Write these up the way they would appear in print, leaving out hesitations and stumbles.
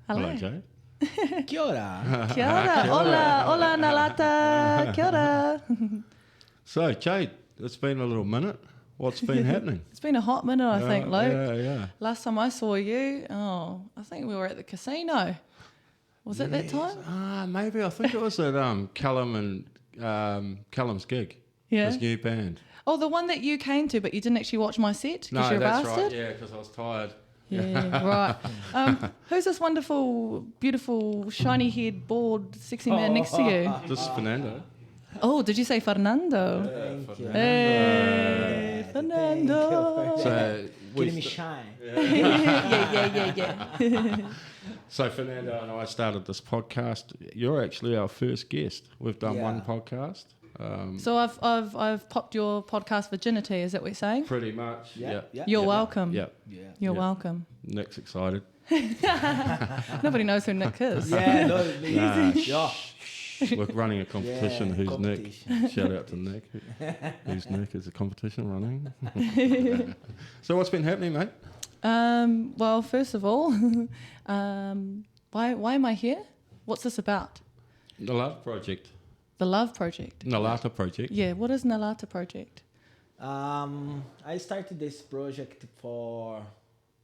Hello, Jade. Kia ora. Kia ora. Hola, Na-Lata. Kia ora. So, Jade, it's been a little minute. What's been happening? It's been a hot minute, I think, Luke. Yeah. Last time I saw you, I think we were at the casino. Was it that time? Maybe. I think it was at Callum and Callum's gig. Yeah. His new band. Oh, the one that you came to, but you didn't actually watch my set because No, you're a that's bastard? right. Yeah, because I was tired. Yeah, right. Who's this wonderful, beautiful, shiny-haired, bald, sexy man next to you? This is Fernando. Oh, did you say Fernando? Thank you. Hey, Fernando. So Getting me shine. Yeah. So Fernando and I started this podcast. You're actually our first guest. We've done one podcast. So I've popped your podcast virginity. Is that what you're saying? Pretty much. Yeah. You're welcome. Yeah. You're welcome. Nick's excited. Nobody knows who Nick is. Yeah, no, Nah, We're running a competition. Yeah, Who's competition. Nick? Shout out to Nick. Who's Nick? Is a competition running? So what's been happening, mate? Well, first of all, why am I here? What's this about? Na-Lata project. The Love Project. Na-Lata project. Yeah, what is Na-Lata Project? I started this project for.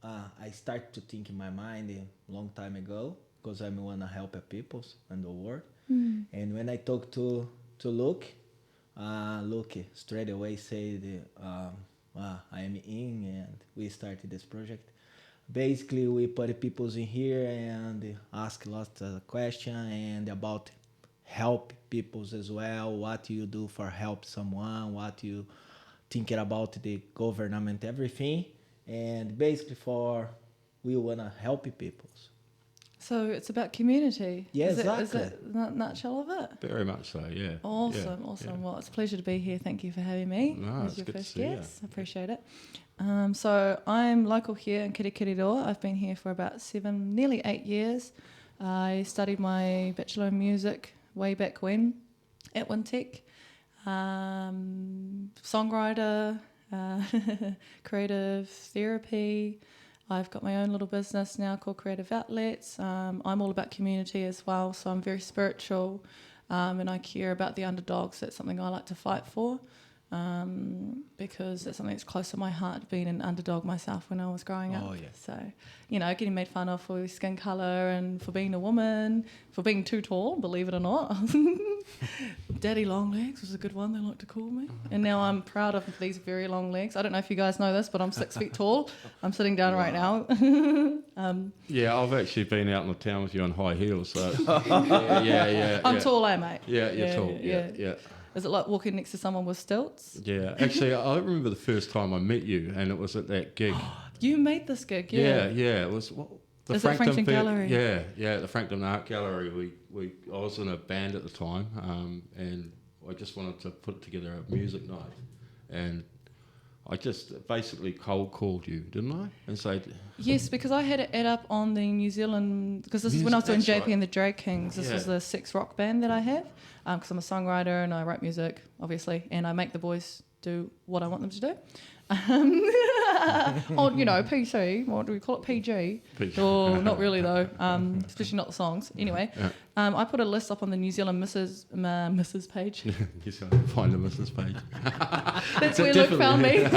I started to think in my mind a long time ago because I wanna help people in the world. And when I talked to Luke, Luke straight away said, I am in, and we started this project. Basically, we put people in here and ask lots of questions and about help people as well. What you do for help someone? What you thinking about the government? Everything, and basically we wanna help people. So it's about community. Yeah, exactly. Is that the nutshell of it? Very much so, yeah. Awesome. Yeah. Well, it's a pleasure to be here. Thank you for having me No, as it's your good to first see you. guest. I appreciate it. So I'm local here in Kirikiriroa. I've been here for about nearly 8 years. I studied my Bachelor in Music way back when at Wintec. Songwriter, creative therapy. I've got my own little business now called Creative Outlets. I'm all about community as well, so I'm very spiritual, and I care about the underdogs. That's something I like to fight for, because it's something that's close to my heart, being an underdog myself when I was growing up. Oh, yeah. So, getting made fun of for skin colour and for being a woman, for being too tall, believe it or not. Daddy long legs was a good one, they like to call me. And now I'm proud of these very long legs. I don't know if you guys know this, but I'm 6 feet tall. I'm sitting down right now. Yeah, I've actually been out in the town with you on high heels, so yeah. I'm tall, mate? Yeah, you're tall. Yeah. Is it like walking next to someone with stilts? Yeah, actually, I remember the first time I met you, and it was at that gig. You made this gig, Yeah. It was the Is it Frankton Gallery? Yeah, the Frankton Art Gallery. I was in a band at the time, and I just wanted to put together a music night, and I just basically cold called you, didn't I? And said, yes, because I had it add up on the New Zealand, because this is when I was doing JP and the Drag Kings. This was the sex rock band that I have, because I'm a songwriter and I write music, obviously, and I make the boys do what I want them to do. PC. What do we call it? PG. Oh, not really though. Especially not the songs. Anyway, I put a list up on the New Zealand Mrs. page. Yes, I can find the Mrs. page. That's where Luke found me. No,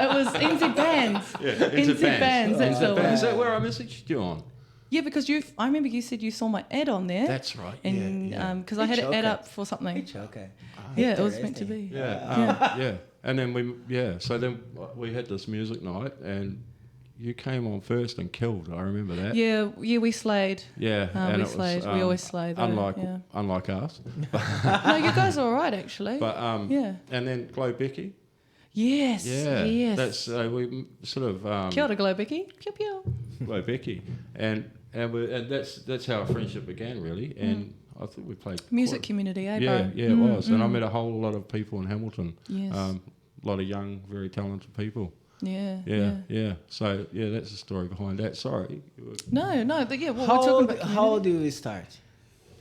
it was NZ Bands. Yeah, NZ Bands. That's the one. Is that where I messaged you on? Yeah, because I remember you said you saw my ad on there. That's right. And because I had it ad up for something. Okay. Yeah, it was meant to be. Yeah. And then we had this music night, and you came on first and killed. I remember that. Yeah, we slayed. Yeah, and we slayed. We always slay. Though, unlike us. No, you guys are all right actually. But yeah. And then Glow Becky. Yes. Yeah. Yes. That's we sort of. Kia ora, Glow Becky. Pew pew. Glow Becky, and that's how our friendship began really, and. I think we played music community, bro? Yeah, it was, and I met a whole lot of people in Hamilton. Yes, a lot of young, very talented people. Yeah. So that's the story behind that. Sorry. No, but yeah. Well, How we're talking old? about How old do you start?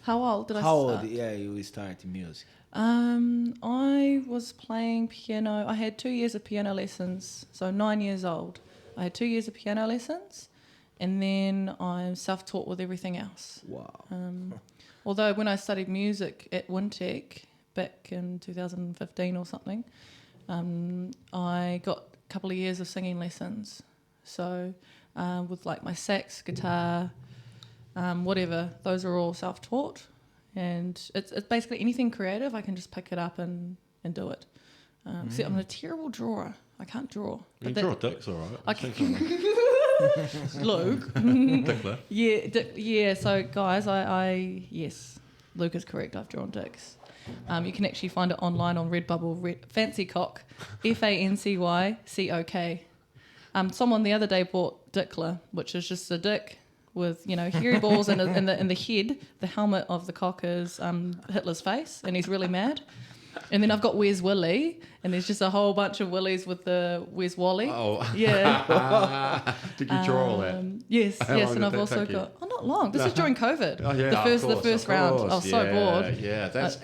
How old did I How start? old? Yeah, you start music. I was playing piano. I had 2 years of piano lessons, so 9 years old. I had 2 years of piano lessons, and then I'm self-taught with everything else. Wow. Although when I studied music at Wintec back in 2015 or something, I got a couple of years of singing lessons. So with like my sax, guitar, whatever, those are all self-taught. And it's basically anything creative, I can just pick it up and do it. See, I'm a terrible drawer. I can't draw. You can draw dicks, all right. I can. Luke. Dickler. Yeah. So guys, yes, Luke is correct. I've drawn dicks. You can actually find it online on Redbubble. Fancy Cock, FANCYCOK. Someone the other day bought Dickler, which is just a dick with hairy balls and in the head. The helmet of the cock is Hitler's face, and he's really mad. And then I've got Where's Willy, and there's just a whole bunch of Willies with the Where's Wally. Oh. Yeah. Did you draw all that? Yes, How yes, long and did I've that also take you? got... Oh, not long. This is during COVID. Oh, yeah, The first round. I was so bored. Yeah, that's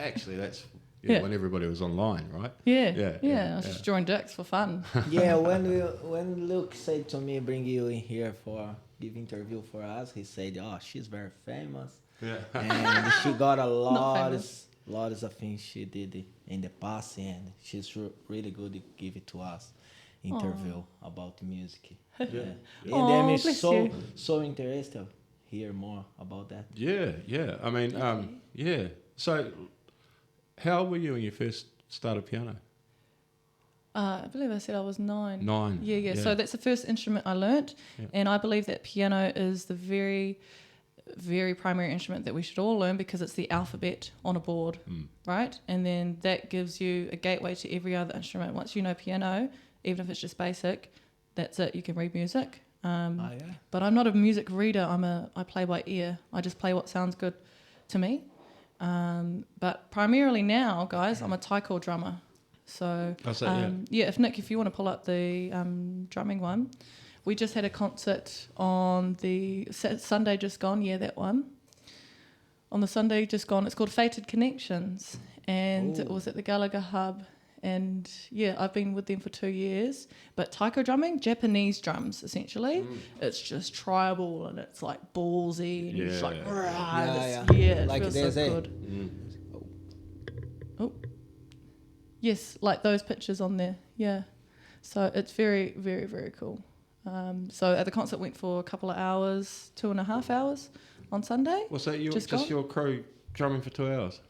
when everybody was online, right? Yeah. I was just drawing dicks for fun. Yeah, when Luke said to me, bring you in here for give interview for us, he said, oh, she's very famous. Yeah. And she got a famous. lots of things she did in the past, and she's really good to give it to us interview about music. Yeah. And I'm so interested to hear more about that. Yeah. I mean, yeah. So, how old were you when you first started piano? I believe I said I was 9. 9. Yeah. So that's the first instrument I learnt, and I believe that piano is the very, very primary instrument that we should all learn because it's the alphabet on a board, right? And then that gives you a gateway to every other instrument. Once you know piano, even if it's just basic, that's it. You can read music. But I'm not a music reader. I play by ear. I just play what sounds good to me. But primarily now, guys, I'm a Taiko drummer. So if you want to pull up the drumming one, we just had a concert on the Sunday just gone. Yeah, that one. On the Sunday just gone, it's called Fated Connections, and it was at the Gallagher Hub. And yeah, I've been with them for 2 years. But Taiko drumming, Japanese drums, essentially. It's just tribal and it's like ballsy and it's like, it like feels so good. Oh, yes, like those pictures on there. Yeah, so it's very, very, very cool. So at the concert went for a couple of hours, 2.5 hours on Sunday. Was that your crew drumming for 2 hours?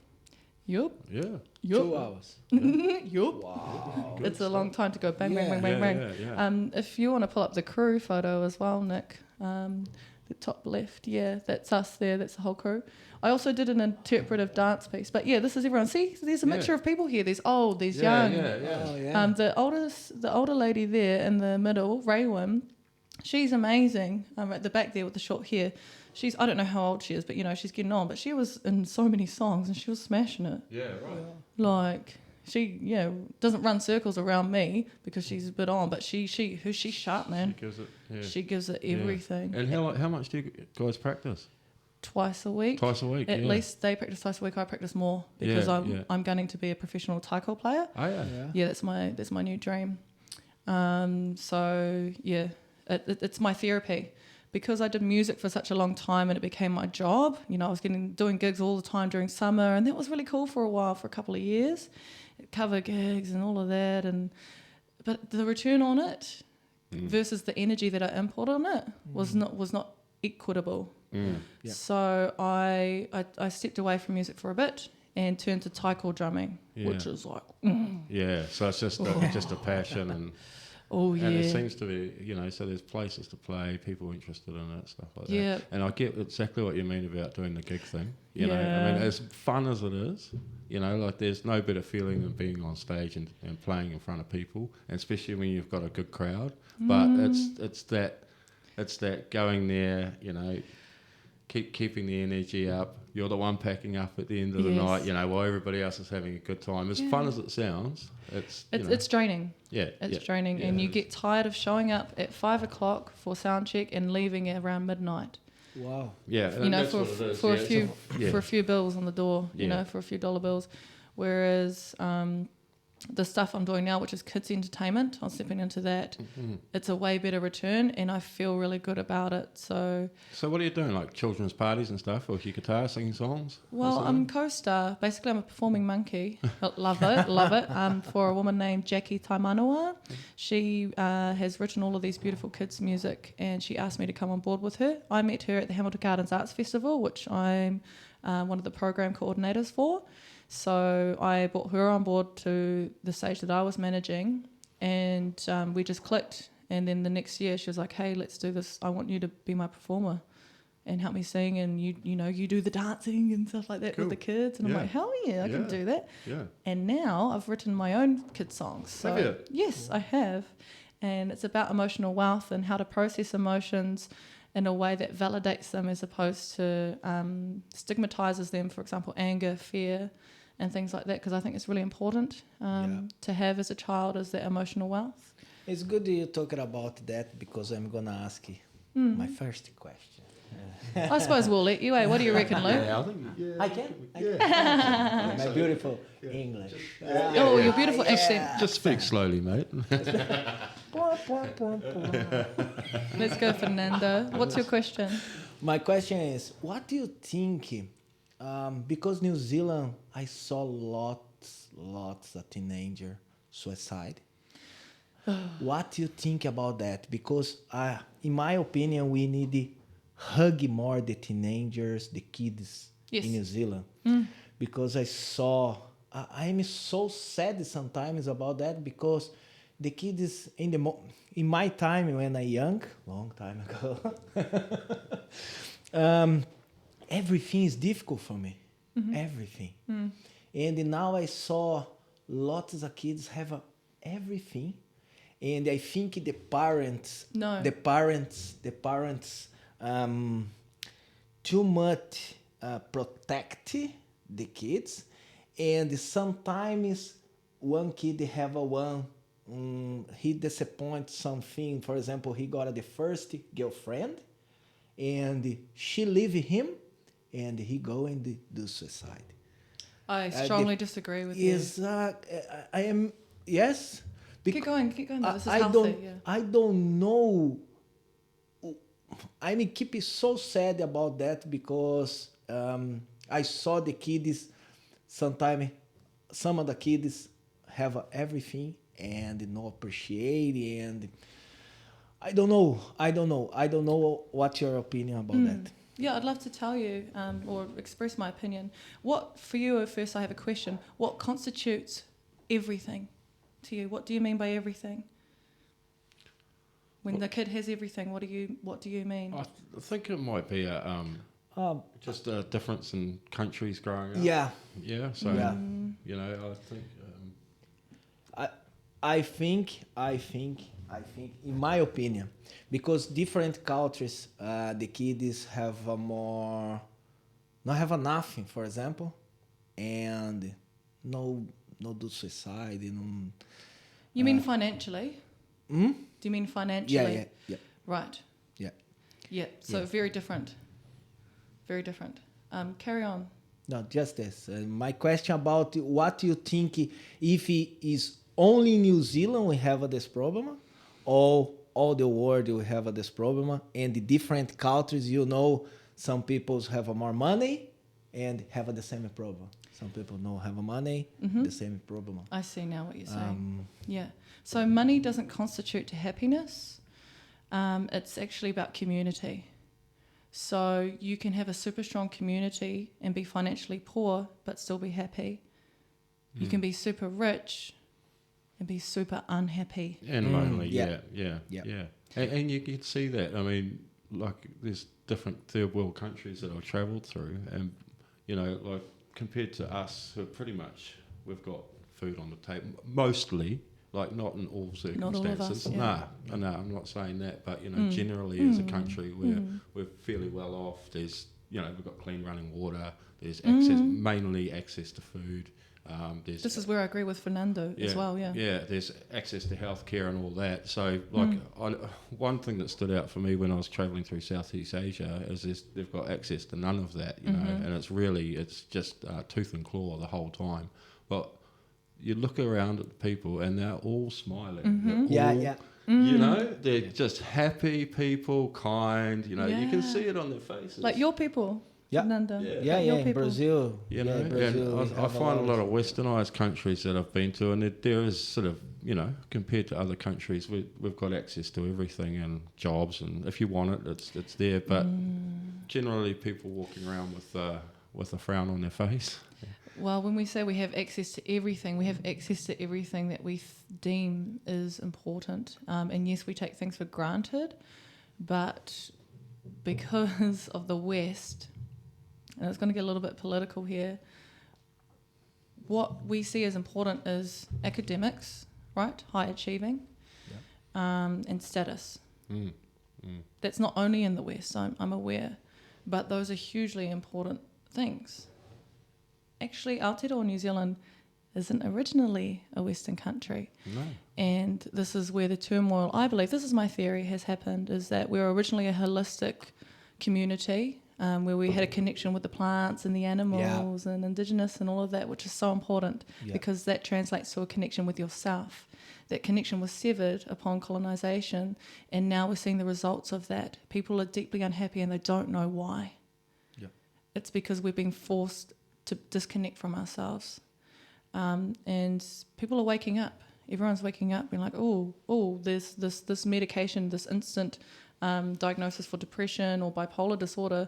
Yup. Yeah. 2 hours. Yup. Wow. It's a long time to go bang, bang, bang, bang. Yeah. If you want to pull up the crew photo as well, Nick, the top left, that's us there. That's the whole crew. I also did an interpretive dance piece, but this is everyone. See, there's a mixture of people here. There's old, there's young. The older lady there in the middle, Raywin, she's amazing. At the back there with the short hair. I don't know how old she is, but she's getting on. But she was in so many songs and she was smashing it. Yeah, right. Like she, doesn't run circles around me because she's a bit on, but she's sharp, man. She gives it everything. And how much do you guys practice? Twice a week. At least they practice twice a week. I practice more because I'm going to be a professional Taiko player. Oh yeah. That's my new dream. It's my therapy. Because I did music for such a long time and it became my job, I was doing gigs all the time during summer, and that was really cool for a while, for a couple of years, cover gigs and all of that, but the return on it versus the energy that I input on it was not equitable. So I stepped away from music for a bit and turned to Taiko drumming, which is like so it's just a passion and. And it seems to be, so there's places to play, people interested in it, stuff like that. And I get exactly what you mean about doing the gig thing. I mean, as fun as it is, like there's no better feeling than being on stage and playing in front of people, and especially when you've got a good crowd. But it's that going there, keeping the energy up. You're the one packing up at the end of the night, while everybody else is having a good time. As fun as it sounds, it's draining. It's draining, and you get tired of showing up at 5 o'clock for sound check and leaving around midnight. Wow. Yeah, for a few bills on the door, for a few dollar bills. Whereas the stuff I'm doing now, which is kids entertainment, I'm stepping into that. It's a way better return, and I feel really good about it. So what are you doing, like children's parties and stuff, or your guitar, singing songs? well, I'm co-star. Basically, I'm a performing monkey. Love it. For a woman named Jade Petaera-Nikora. She has written all of these beautiful kids' music, and she asked me to come on board with her. I met her at the Hamilton Gardens Arts Festival, which I'm one of the program coordinators for. So I brought her on board to the stage that I was managing, and we just clicked. And then the next year, she was like, "Hey, let's do this. I want you to be my performer and help me sing, and you do the dancing and stuff like that with the kids." And I'm like, "Hell yeah, I can do that." Yeah. And now I've written my own kids songs. So Have you? yes, I have, and it's about emotional wealth and how to process emotions in a way that validates them as opposed to stigmatizes them. For example, anger, fear, and things like that, because I think it's really important to have as a child, is that emotional wealth. It's good you talking about that, because I'm gonna ask you my first question. I suppose we'll let you. What do you reckon, Luke? Yeah, I think. Yeah, I can. My beautiful English. Oh, your beautiful accent. Just speak slowly, mate. Let's go, Fernando. What's your question? My question is, what do you think? Because New Zealand, I saw lots of teenager suicide. What do you think about that? Because in my opinion, we need to hug more the teenagers, the kids in New Zealand. Because I am so sad sometimes about that, because the kids in my time when I young, long time ago, everything is difficult for me. Everything. And now I saw lots of kids have everything. And I think the parents too much protect the kids. And sometimes one kid have he disappoints something. For example, he got the first girlfriend, and she leave him, and he go and do suicide. I strongly disagree with you. I am yes. Keep going. This is healthy. I don't know. I mean, keep it so sad about that, because I saw the kids. Sometimes some of the kids have everything and no appreciate, and I don't know what's your opinion about that. Yeah, I'd love to tell you or express my opinion. What, for you, first I have a question. What constitutes everything to you? What do you mean by everything? When the kid has everything, what do you mean? I think it might be just a difference in countries growing up. Yeah. Yeah. So I think. I think, in my opinion, because different cultures, the kids have not have nothing, for example, and no do suicide. You mean financially? Do you mean financially? Yeah. Right. Yeah. So very different. Very different. Carry on. No, just this. My question about what you think, if it is only New Zealand we have this problem, or all the world we have this problem, and the different countries, some people have more money and have the same problem. Some people don't have money, the same problem. I see now what you're saying. Yeah. So money doesn't constitute to happiness. It's actually about community. So you can have a super strong community and be financially poor but still be happy. You can be super rich and be super unhappy. And lonely, yeah. And you can see that. I mean, like, there's different third world countries that I've travelled through, and, like, compared to us, who pretty much, we've got food on the table, mostly, like, not in all circumstances. Not all of us, yeah. No, I'm not saying that, but, generally as a country, we're fairly well off. There's, we've got clean running water, there's access, mainly access to food. This is where I agree with Fernando as well, yeah. Yeah, there's access to healthcare and all that. So, like, one thing that stood out for me when I was travelling through Southeast Asia is they've got access to none of that, and it's just tooth and claw the whole time. But you look around at the people and they're all smiling. Mm-hmm. They're all, Yeah. You know, they're just happy people, kind. You know, you can see it on their faces. Like your people, Yeah. Fernanda. Yeah. Like your In people. Brazil. You know, Brazil. we and I have find a lot of westernized countries that I've been to, and there is sort of, you know, compared to other countries, we've got access to everything and jobs, and if you want it, it's there. But generally, people walking around with a frown on their face. Well, when we say we have access to everything, we have access to everything that we deem is important. And yes, we take things for granted, but because of the West, and it's going to get a little bit political here, what we see as important is academics, right? High achieving, and status. That's not only in the West, I'm aware, but those are hugely important things. Actually, Aotearoa New Zealand isn't originally a Western country. No. And this is where the turmoil, I believe, this is my theory, has happened, is that we were originally a holistic community where we had a connection with the plants and the animals and indigenous and all of that, which is so important because that translates to a connection with yourself. That connection was severed upon colonisation, and now we're seeing the results of that. People are deeply unhappy and they don't know why. Yep. It's because we're being forced to disconnect from ourselves. And people are waking up. Everyone's waking up being like, oh, there's this medication, this instant diagnosis for depression or bipolar disorder.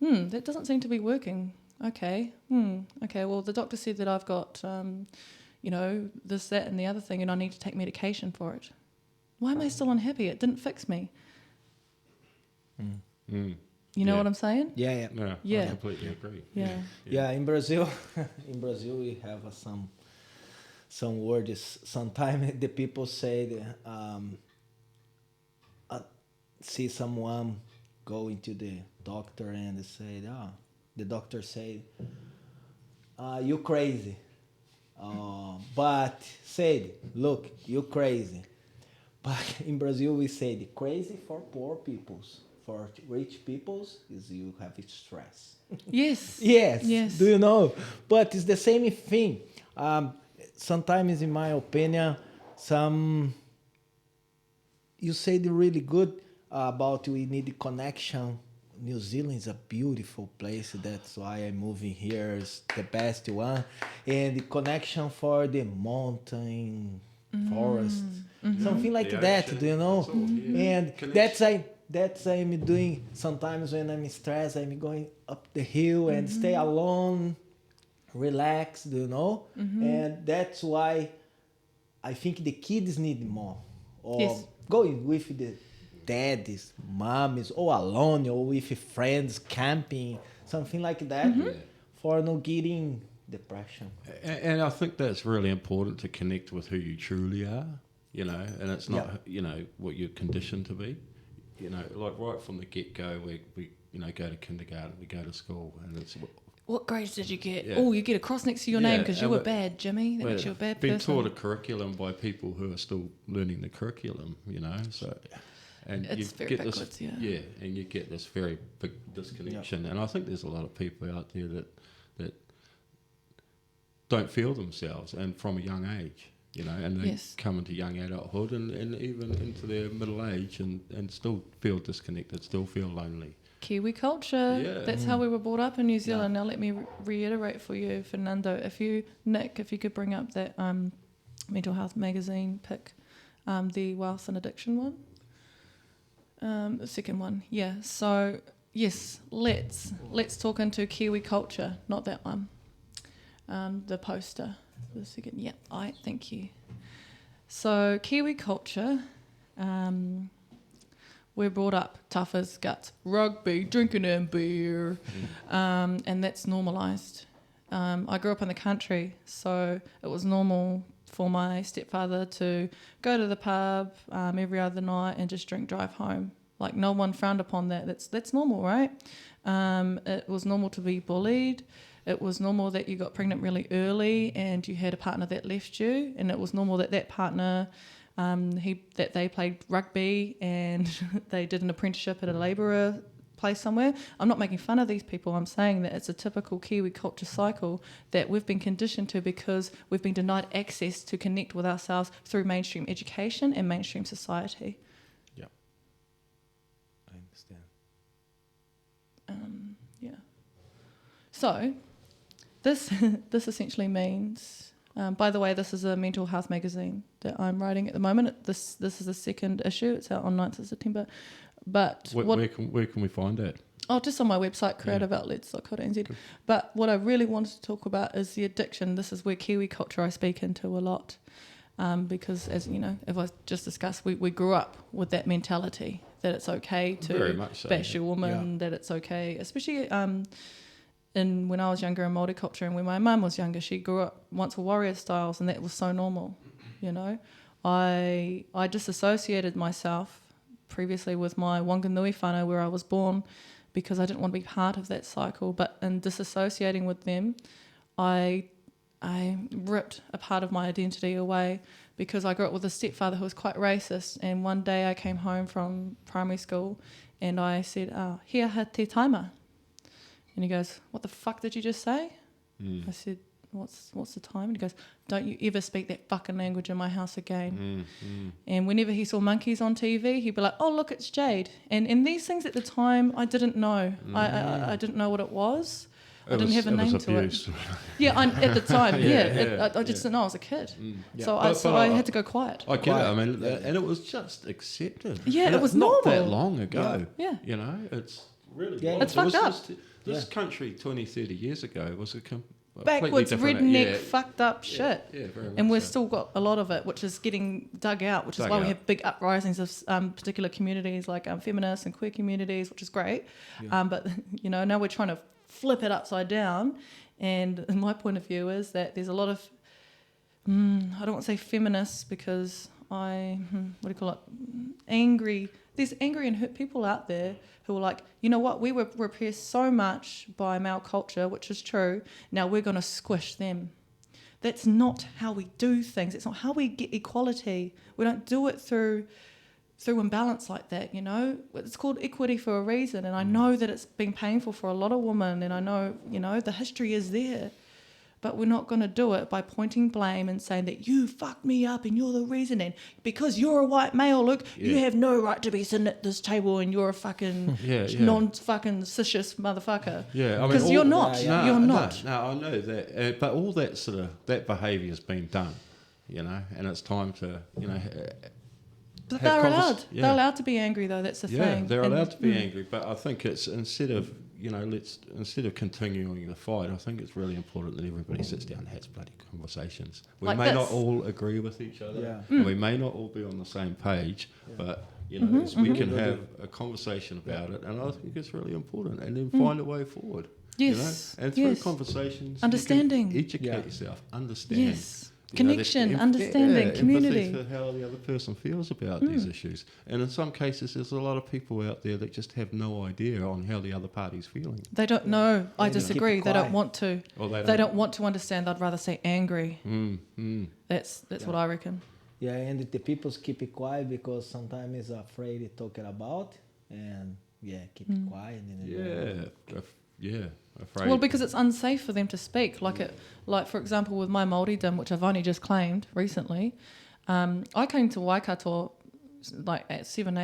That doesn't seem to be working. Okay, well, the doctor said that I've got, this, that, and the other thing, and I need to take medication for it. Why am I still unhappy? It didn't fix me. You know what I'm saying? Yeah. I completely agree. Yeah, in Brazil, we have some words. Sometimes the people say see someone going to the doctor and they say, the doctor say, you crazy. But said, look, you crazy. But in Brazil we say the crazy for poor peoples. For rich peoples is you have stress. Yes. Yes. Do you know? But it's the same thing. Sometimes, in my opinion, you said really good about we need the connection. New Zealand is a beautiful place. That's why I'm moving here. It's the best one. And the connection for the mountain, forest, something like that. Do you know? And that's I'm doing sometimes when I'm stressed. I'm going up the hill and stay alone, relax. Do you know? And that's why I think the kids need more. Or going with the daddies, mommies, or alone, or with friends, camping, something like that, for not getting depression. And I think that's really important to connect with who you truly are, you know, and it's not, what you're conditioned to be. You know, like right from the get-go, we go to kindergarten, we go to school, and it's... What grades did you get? Yeah. Oh, you get a cross next to your name because you were bad, Jimmy. That makes you a bad person. Being taught a curriculum by people who are still learning the curriculum, you know, so... And it's you very get backwards, this, and you get this very big disconnection. And I think there's a lot of people out there that don't feel themselves, and from a young age, you know, and they come into young adulthood and even into their middle age and still feel disconnected, still feel lonely. Kiwi culture. Yeah. That's how we were brought up in New Zealand. Now let me reiterate for you, Fernando, if you could bring up that mental health magazine pick, the wealth and addiction one. The second one, So yes, let's talk into Kiwi culture, not that one. The poster, the second. Thank you. So Kiwi culture, we're brought up tough as guts, rugby, drinking and beer, and that's normalised. I grew up in the country, so it was normal for my stepfather to go to the pub every other night and just drive home. Like no one frowned upon that. That's normal, right? It was normal to be bullied. It was normal that you got pregnant really early and you had a partner that left you, and it was normal that partner that they played rugby and they did an apprenticeship at a labourer place somewhere. I'm not making fun of these people. I'm saying that it's a typical Kiwi culture cycle that we've been conditioned to because we've been denied access to connect with ourselves through mainstream education and mainstream society. Yeah, I understand. Yeah. So this essentially means. By the way, this is a mental health magazine that I'm writing at the moment. This is the second issue. It's out on 9th of September. But where can we find that? Oh, just on my website, creativeoutlets.co.nz. Cool. But what I really wanted to talk about is the addiction. This is where Kiwi culture I speak into a lot. Because, as you know, if I just discussed, we grew up with that mentality that it's okay to Very much so, bash your woman, that it's okay, especially when I was younger in Māori culture and when my mum was younger, she grew up once with warrior styles and that was so normal, you know. I disassociated myself previously with my Wanganui whānau where I was born because I didn't want to be part of that cycle, but in disassociating with them, I ripped a part of my identity away because I grew up with a stepfather who was quite racist, and one day I came home from primary school and I said, "Hea ha te taima." And he goes, "What the fuck did you just say?" I said, what's the time? And he goes, "Don't you ever speak that fucking language in my house again." And whenever he saw monkeys on TV, he'd be like, "Oh, look, it's Jade." And these things at the time, I didn't know. I didn't know what it was. I didn't have a name to it. Yeah, at the time, I just didn't know. I was a kid. So I had to go quiet. I get it. I mean, and it was just accepted. Yeah, and it was not normal. that long ago. Yeah. You know, it's really It's fucked up. This country 20, 30 years ago was a backwards, redneck, yeah. fucked up shit. Yeah, very much and we've so. still got a lot of it, which is getting dug out, which is why we have big uprisings of particular communities like feminist and queer communities, which is great. But, you know, now we're trying to flip it upside down. And my point of view is that there's a lot of, I don't want to say feminists because angry. There's angry and hurt people out there who are like, you know what, we were repressed so much by male culture, which is true, now we're going to squish them. That's not how we do things. It's not how we get equality. We don't do it through imbalance like that, you know. It's called equity for a reason, and I know that it's been painful for a lot of women, and I know, you know, the history is there. But we're not going to do it by pointing blame and saying that you fucked me up and you're the reason. And because you're a white male, Luke, you have no right to be sitting at this table and you're a fucking non-fucking cisgender motherfucker. Yeah, I mean, because you're not. You're not. No, I know that. But all that sort of, that behaviour has been done, you know, and it's time to, you know... But they're allowed. Yeah. They're allowed to be angry, though. That's the thing. Yeah, they're allowed to be angry. But I think it's instead of continuing the fight, I think it's really important that everybody sits down and has bloody conversations. We like may not all agree with each other, and we may not all be on the same page, but you know, we can have a conversation about it, and I think it's really important, and then find a way forward. Yes, you know? And through conversations, understanding, you can educate yourself, understand. Yes. Connection, understanding, community. Empathy for how the other person feels about these issues. And in some cases, there's a lot of people out there that just have no idea on how the other party's feeling. They don't know. I disagree. They don't want to. Or they don't want to understand. I'd rather say angry. That's what I reckon. Yeah, and the people keep it quiet because sometimes it's afraid to talk it about, and keep it quiet. And afraid. Well, because it's unsafe for them to speak. Like for example, with my Māoridom, which I've only just claimed recently, I came to Waikato like at 7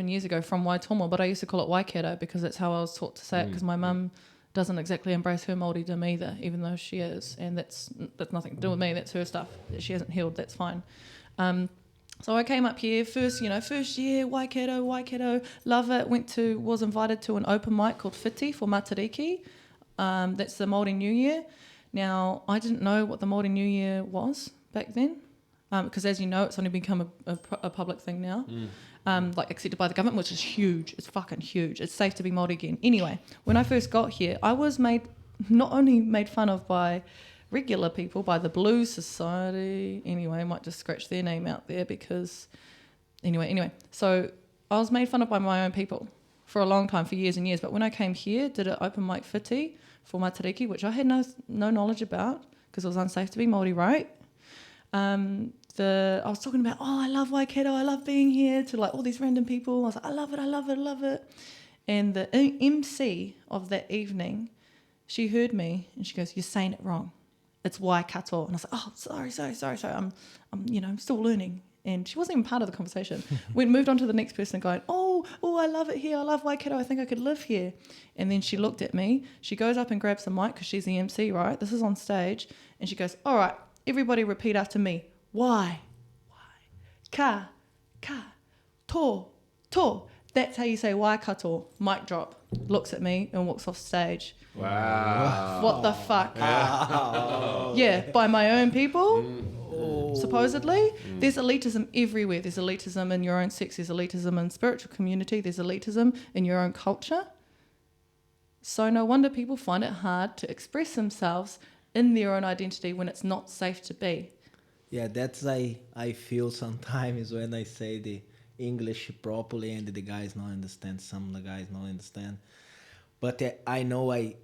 years ago from Waitomo, but I used to call it Waikato because that's how I was taught to say it, because my mum doesn't exactly embrace her Māoridom either, even though she is, and that's nothing to do with me. That's her stuff that she hasn't healed. That's fine. So I came up here first year, Waikato, love it. Was invited to an open mic called Whiti for Matariki. That's the Māori New Year. Now, I didn't know what the Māori New Year was back then, because as you know, it's only become a public thing now, like accepted by the government, which is huge. It's fucking huge. It's safe to be Māori again. Anyway, when I first got here, I was not only made fun of by regular people, by the Blues Society. Anyway, I might just scratch their name out there because... Anyway. So I was made fun of by my own people for a long time, for years and years. But when I came here, did an open mic Whiti for Matariki, which I had no knowledge about because it was unsafe to be Māori, right? I was talking about, I love Waikato, I love being here, to like all these random people. I was like, I love it. And the MC of that evening, she heard me and she goes, "You're saying it wrong. It's Waikato." And I was like, "Oh, sorry. I'm still learning." And she wasn't even part of the conversation. We moved on to the next person going, oh, I love it here. I love Waikato. I think I could live here. And then she looked at me. She goes up and grabs the mic because she's the MC, right? This is on stage. And she goes, "All right, everybody repeat after me. Why? Ka, to. That's how you say Waikato. Mic drop. Looks at me and walks off stage. Wow. What the fuck? Yeah, by my own people, supposedly. There's elitism everywhere. There's elitism in your own sex. There's elitism in spiritual community. There's elitism in your own culture. So no wonder people find it hard to express themselves in their own identity when it's not safe to be. Yeah, that's I feel sometimes when I say the English properly and the guys don't understand. Some of the guys don't understand. But I know I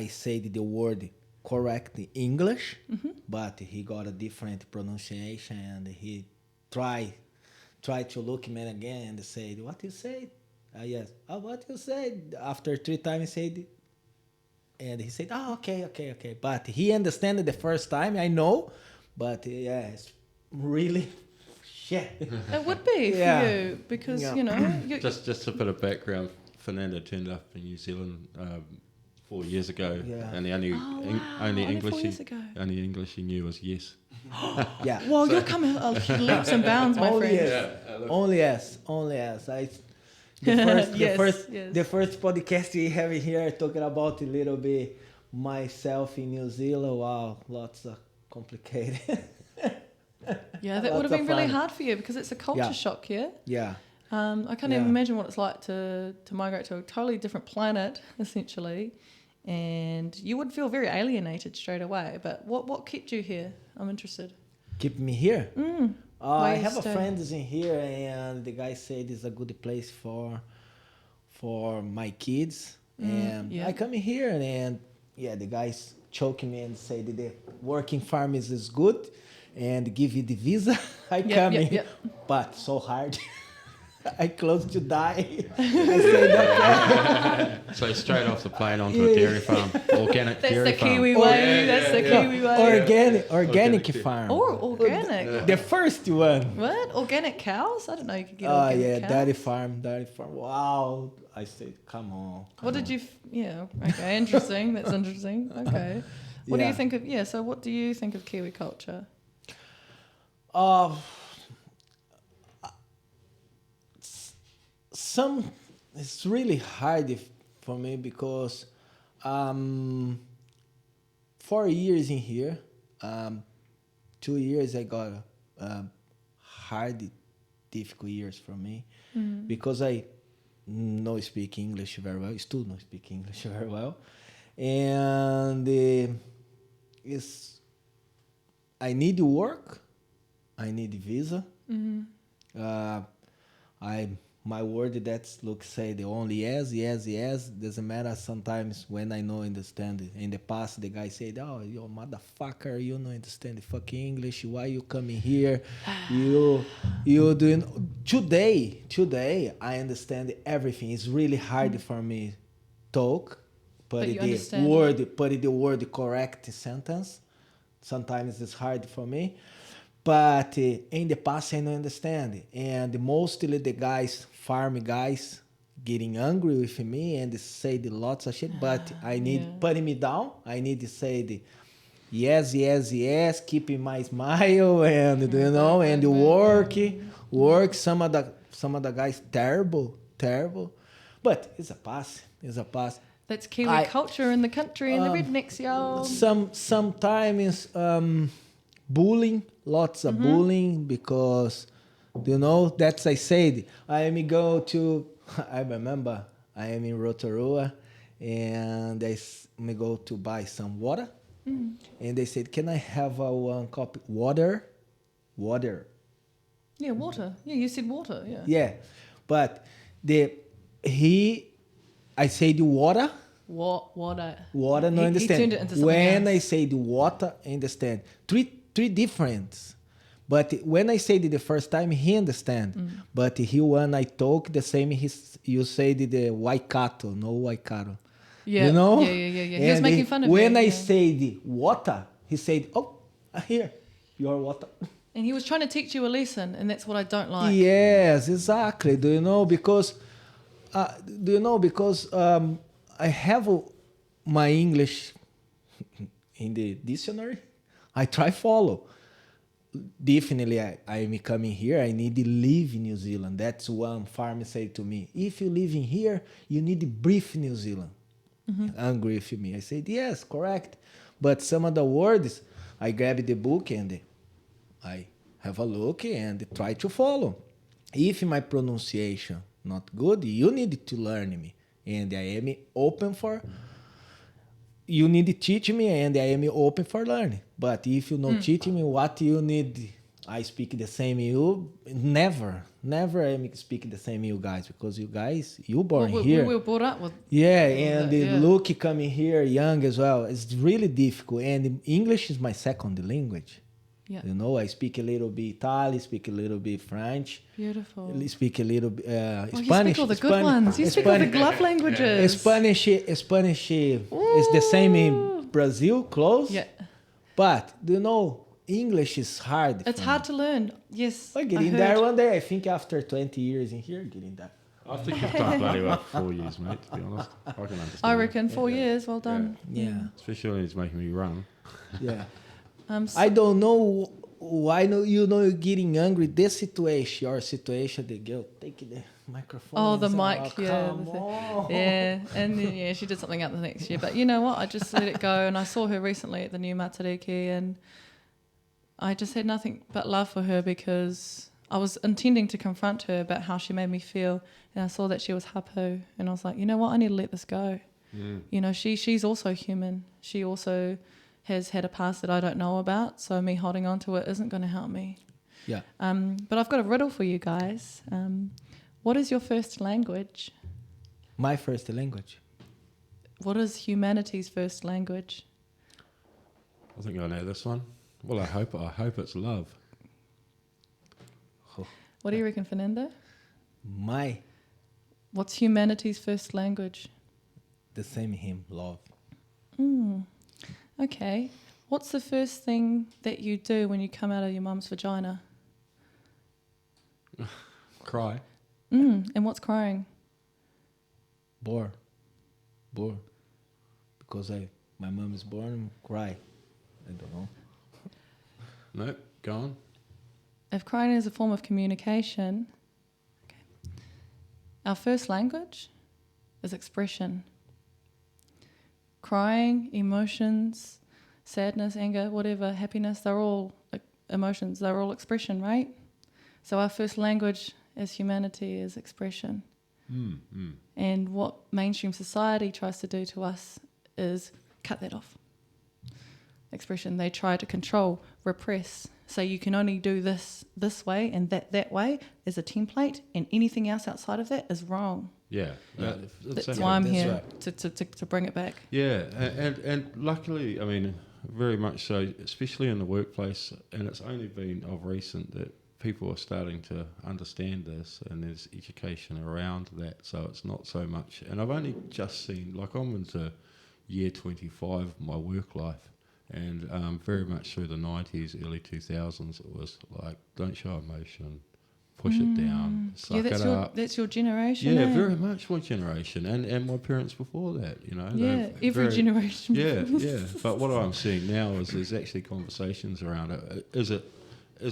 said the word correct in English, but he got a different pronunciation and he tried to look me again and said, "What you said?" Yes. "Oh, what you said?" After 3 times he said, and he said, "Oh, okay. But he understood it the first time, I know, but yeah, it's really shit. It would be for you because, Just a bit of background. Fernando turned up in New Zealand 4 years ago, and the only only 4 years ago. only English he knew was yes. Yeah. Well, you're coming leaps and bounds, my Only friend. yes. Only yes. The first podcast we have here talking about a little bit myself in New Zealand. Wow, lots of complicated. Yeah, that would have been really hard for you because it's a culture shock here. Yeah. I can't even imagine what it's like to migrate to a totally different planet, essentially. And you would feel very alienated straight away. But what kept you here? I'm interested. Keep me here? I have a stay? friend in here, and the guy said it's a good place for my kids. And I come in here, and the guys choking me and say that the working farm is good and give you the visa. I come in, but so hard. I close to die. I said, okay. So straight off the plane onto a dairy farm, organic That's dairy the farm. Kiwi way. That's the Kiwi way. Organic farm. Or organic. The first one. What? Organic cows? I didn't know you could get organic cows. Dairy farm. Wow. I said, come on. What did you... okay, interesting. That's interesting. Okay. What do you think of... so what do you think of Kiwi culture? It's really hard for me because 4 years in here, 2 years I got hard, difficult years for me because I no speak English very well, still not speak English very well, and I need work, I need visa. My word that's say the only yes. Doesn't matter sometimes when I know understand it. In the past, the guy said, "Oh, you motherfucker, you don't understand the fucking English. Why you coming here? You doing today? I understand everything. It's really hard for me talk, put the word correct sentence. Sometimes it's hard for me." But in the past, I don't understand. And mostly the guys, farm guys, getting angry with me and say the lots of shit. But I need putting me down. I need to say the yes, keeping my smile and and work. Some of the guys terrible. But it's a pass. That's Kiwi culture in the country and the rednecks, y'all. Sometimes bullying. Lots of bullying because, that's I said. I remember I am in Rotorua and I go to buy some water. And they said, "Can I have one cup water? Water." Yeah, water. Yeah, you said water, yeah. Yeah, but I say the water. Water. Water, no understand. He turned it into something when else. I say the water, understand. Three difference. But when I said it the first time, he understand. But when I talk the same, you said the Waikato, no Waikato. Yeah. You know? Yeah. He was making fun of you. When I yeah. said water, he said, "Oh, here, your water." And he was trying to teach you a lesson, and that's what I don't like. Yes, exactly. Do you know? Because I have my English in the dictionary. I try follow. Definitely, I'm coming here. I need to live in New Zealand. That's one farmer said to me. If you live in here, you need to breathe New Zealand. Angry with me. I said, yes, correct. But some of the words, I grab the book and I have a look and try to follow. If my pronunciation not good, you need to learn me. And I am open for... You need to teach me and I am open for learning. But if you not teach me what you need, I speak the same you. Never I am speak the same you guys. Because you guys, you born here. We were brought up with... Yeah, and the look coming here young as well. It's really difficult. And English is my second language. Yeah. You know, I speak a little bit Italian, speak a little bit French. Beautiful. Speak a little bit You Spanish. speak all the good ones. You speak all the glove languages. Spanish is the same in Brazil, close. Yeah. But, do you know, English is hard. It's hard to learn. Yes. I get in there one day. I think after 20 years in here, getting there. I think you've done bloody well for 4 years, mate, to be honest. I can understand. I reckon 4 years. Well done. Yeah. Especially when he's making me run. Yeah. So I don't know why you're getting angry. This situation, your situation, the girl take the microphone. Oh, the and say, mic, oh, yeah. come on. Yeah, and then, she did something out the next year. But you know what? I just let it go. And I saw her recently at the new Matariki, and I just had nothing but love for her because I was intending to confront her about how she made me feel. And I saw that she was hapu. And I was like, you know what? I need to let this go. You know, she's also human. She also has had a past that I don't know about. So me holding on to it isn't going to help me. Yeah. But I've got a riddle for you guys. What is your first language? My first language. What is humanity's first language? I think I know this one. Well, I hope it's love. What do you reckon, Fernando? What's humanity's first language? The same hymn, love. Okay. What's the first thing that you do when you come out of your mum's vagina? Cry. And what's crying? Born. Because my mom is born, cry. I don't know. Nope, go on. If crying is a form of communication, our first language is expression. Crying, emotions, sadness, anger, whatever, happiness, they're all emotions, they're all expression, right? So our first language as humanity is expression. And what mainstream society tries to do to us is cut that off. Expression. They try to control, repress, say you can only do this way and that way is a template, and anything else outside of that is wrong. Yeah. That's why I'm here, to bring it back. Yeah, and luckily, I mean, very much so, especially in the workplace, and it's only been of recent that people are starting to understand this, and there's education around that, so it's not so much. And I've only just seen, like, I'm into year 25 of my work life, and very much through the 90s, early 2000s, it was like, don't show emotion, push it down, suck it up. That's your generation. Yeah, very much my generation, and my parents before that, you know. Yeah, every generation. Yeah. But what I'm seeing now is there's actually conversations around it. Is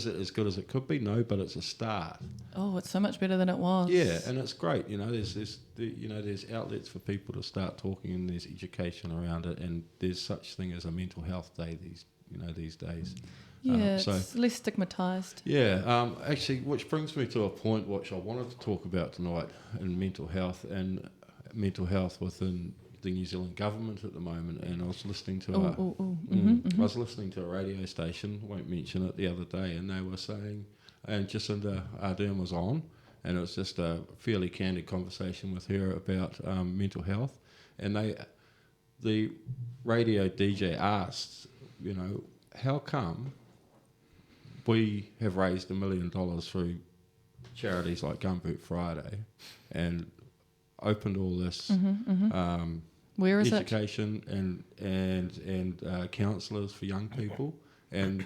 it as good as it could be? No, but it's a start. Oh, it's so much better than it was. Yeah, and it's great. You know, there's outlets for people to start talking, and there's education around it, and there's such thing as a mental health day these days. Yeah, it's less stigmatised. Yeah, actually, which brings me to a point which I wanted to talk about tonight in mental health within the New Zealand government at the moment. And I was listening to I was listening to a radio station, won't mention it, the other day, and they were saying, and Jacinda Ardern was on, and it was just a fairly candid conversation with her about mental health, and the radio DJ asked, you know, how come we have raised $1 million through charities like Gumboot Friday and opened all this Where is education and counsellors for young people, and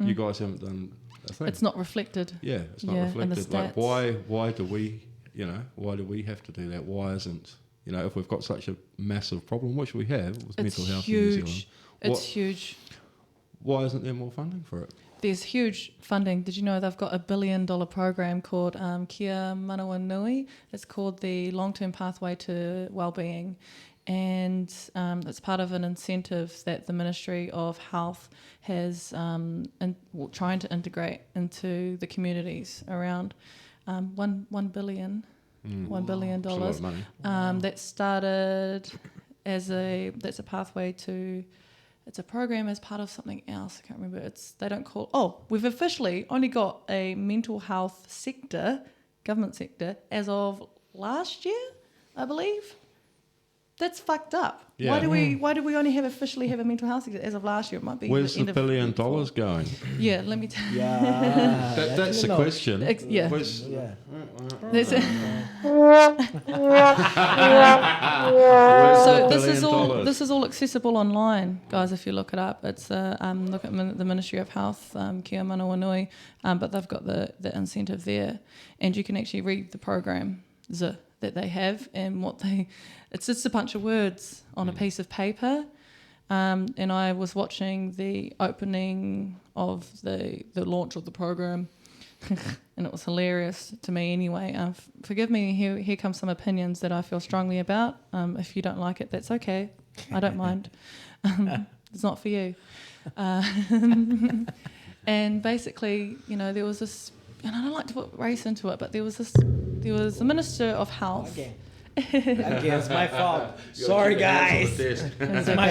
you guys haven't done a thing. It's not reflected. Yeah, it's not in the reflected. Like, stats. why do we have to do that? Why isn't, if we've got such a massive problem, which we have with mental health in New Zealand, it's huge. Why isn't there more funding for it? There's huge funding. Did you know they've got $1 billion program called Kia Manawa Nui? It's called the Long-Term Pathway to Wellbeing. And it's part of an incentive that the Ministry of Health has trying to integrate into the communities around $1 billion. $1 billion. That's a lot of money. That started that's a pathway to... It's a program as part of something else. I can't remember. We've officially only got a mental health sector, government sector, as of last year, I believe. That's fucked up. Yeah. Why do we only officially have a mental health sector as of last year? It might be. Where's the $1 billion going? Yeah, let me tell you. Yeah, That's the question. Yeah. So this is all accessible online, guys. If you look it up, it's look at the Ministry of Health, Kia Manawa Nui, but they've got the incentive there, and you can actually read the program that they have and it's just a bunch of words on a piece of paper. And I was watching the opening of the launch of the program and it was hilarious to me anyway. Forgive me, here comes some opinions that I feel strongly about. If you don't like it, that's okay. I don't mind. It's not for you. And basically, there was this, and I don't like to put race into it, but there was the Minister of Health. Again, it's my fault. Sorry, guys.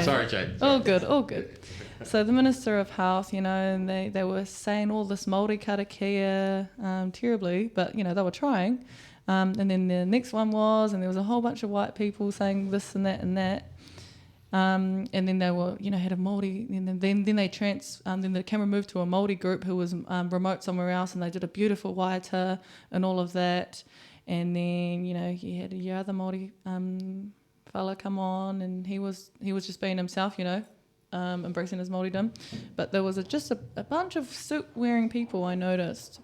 Sorry, Jade. All good. So the Minister of Health, and they were saying all this Māori karakia terribly, but, they were trying. And then the next one and there was a whole bunch of white people saying this and that and that. And then they were, had a Māori, and then then the camera moved to a Māori group who was remote somewhere else, and they did a beautiful waiata and all of that. And then, you had a other Māori fella come on, and he was just being himself, embracing his Māoridom. But there was just a bunch of suit-wearing people I noticed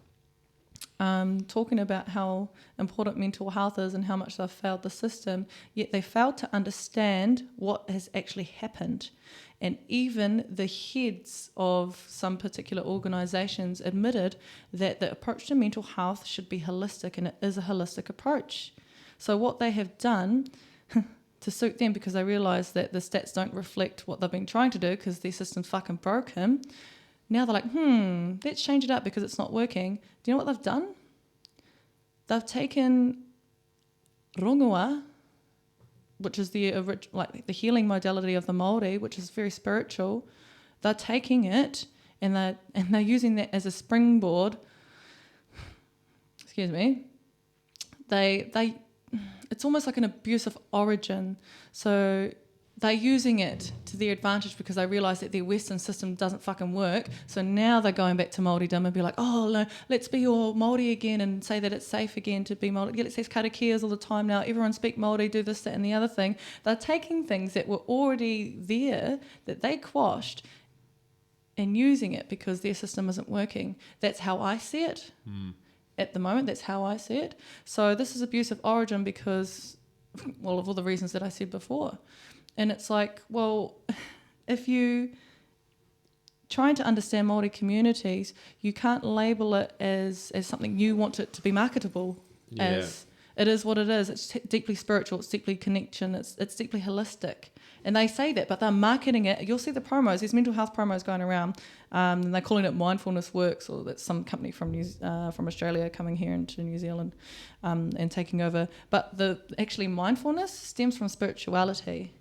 talking about how important mental health is and how much they've failed the system, yet they failed to understand what has actually happened. And even the heads of some particular organisations admitted that the approach to mental health should be holistic, and it is a holistic approach. So what they have done to suit them, because they realise that the stats don't reflect what they've been trying to do because their system's fucking broken, now they're like, let's change it up because it's not working. Do you know what they've done? They've taken rongoa, which is the healing modality of the Māori, which is very spiritual. They're taking it and they're using that as a springboard. Excuse me. It's almost like an abuse of origin. So they're using it to their advantage because they realise that their Western system doesn't fucking work. So now they're going back to Māoridom and be like, oh, no, let's be all Māori again and say that it's safe again to be Māori. Yeah, let's have karakias all the time now. Everyone speak Māori, do this, that and the other thing. They're taking things that were already there, that they quashed, and using it because their system isn't working. That's how I see it. At the moment, that's how I see it. So this is abuse of origin because, well, of all the reasons that I said before. And it's like, well, if you trying to understand Māori communities, you can't label it as something you want it to be marketable as. It is what it is. It's deeply spiritual. It's deeply connection. It's deeply holistic. And they say that, but they're marketing it. You'll see the promos. There's mental health promos going around. And they're calling it Mindfulness Works, or that's some company from Australia coming here into New Zealand and taking over. But actually mindfulness stems from spirituality.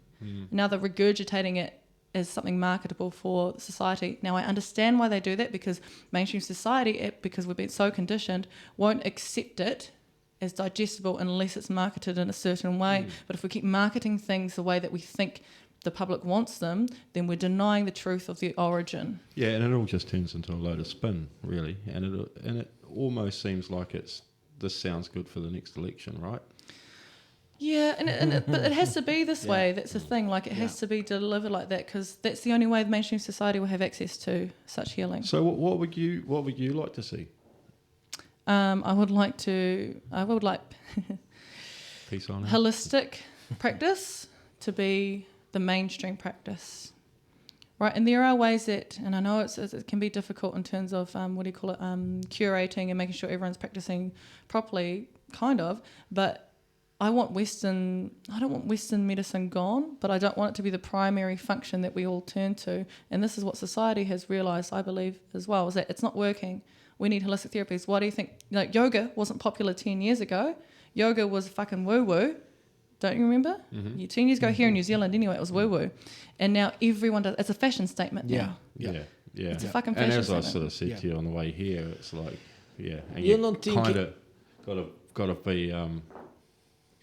Now they're regurgitating it as something marketable for society. Now I understand why they do that, because mainstream society, because we've been so conditioned, won't accept it as digestible unless it's marketed in a certain way. But if we keep marketing things the way that we think the public wants them, then we're denying the truth of the origin. Yeah, and it all just turns into a load of spin, really, and it almost seems like this sounds good for the next election, right? Yeah, but it has to be this way. That's the thing. Like, it has to be delivered like that, because that's the only way the mainstream society will have access to such healing. So what would you like to see? I would like Peace on earth. holistic practice to be the mainstream practice, right? And there are ways that, and I know it can be difficult in terms of curating and making sure everyone's practicing properly, kind of. But I don't want Western medicine gone, but I don't want it to be the primary function that we all turn to. And this is what society has realised, I believe, as well, is that it's not working. We need holistic therapies. Why do you think, like, yoga wasn't popular 10 years ago? Yoga was fucking woo-woo. Don't you remember? Mm-hmm. 10 years ago here in New Zealand, anyway, it was woo-woo. And now everyone does. It's a fashion statement now. Yeah. It's a fucking fashion statement. And as I sort of said to you on the way here, it's like, and you don't think kind of got to be,